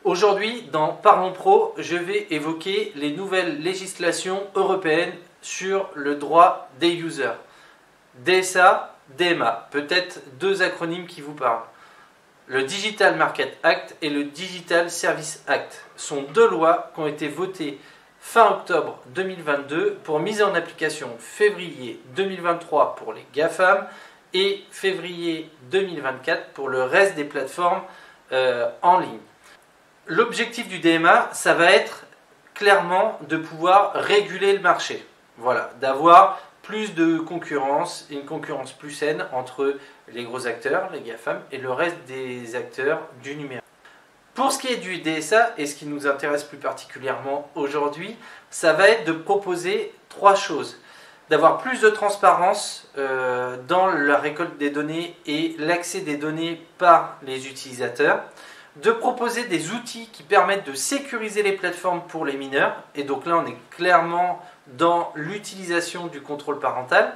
Aujourd'hui, dans Parlons Pro, je vais évoquer les nouvelles législations européennes sur le droit des users. DSA, DMA, peut-être deux acronymes qui vous parlent. Le Digital Market Act et le Digital Service Act sont deux lois qui ont été votées fin octobre 2022 pour mise en application février 2023 pour les GAFAM et février 2024 pour le reste des plateformes en ligne. L'objectif du DMA, ça va être clairement de pouvoir réguler le marché. Voilà, d'avoir plus de concurrence, une concurrence plus saine entre les gros acteurs, les GAFAM, et le reste des acteurs du numérique. Pour ce qui est du DSA, et ce qui nous intéresse plus particulièrement aujourd'hui, ça va être de proposer trois choses. D'avoir plus de transparence dans la récolte des données et l'accès des données par les utilisateurs. De proposer des outils qui permettent de sécuriser les plateformes pour les mineurs. Et donc là, on est clairement dans l'utilisation du contrôle parental.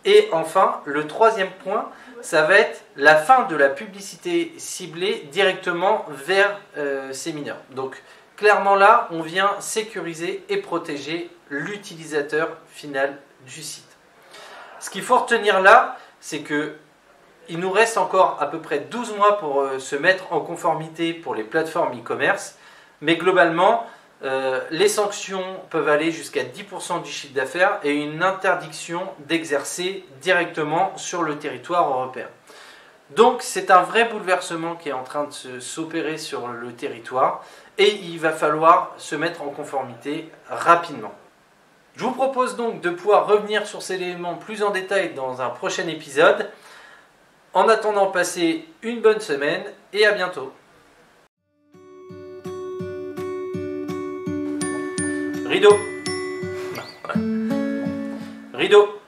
Et enfin, le troisième point, ça va être la fin de la publicité ciblée directement vers ces mineurs. Donc clairement là, on vient sécuriser et protéger l'utilisateur final du site. Ce qu'il faut retenir là, c'est que il nous reste encore à peu près 12 mois pour se mettre en conformité pour les plateformes e-commerce. Mais globalement, les sanctions peuvent aller jusqu'à 10% du chiffre d'affaires et une interdiction d'exercer directement sur le territoire européen. Donc c'est un vrai bouleversement qui est en train de s'opérer sur le territoire et il va falloir se mettre en conformité rapidement. Je vous propose donc de pouvoir revenir sur ces éléments plus en détail dans un prochain épisode. En attendant, passez une bonne semaine et à bientôt. Rideau. Rideau.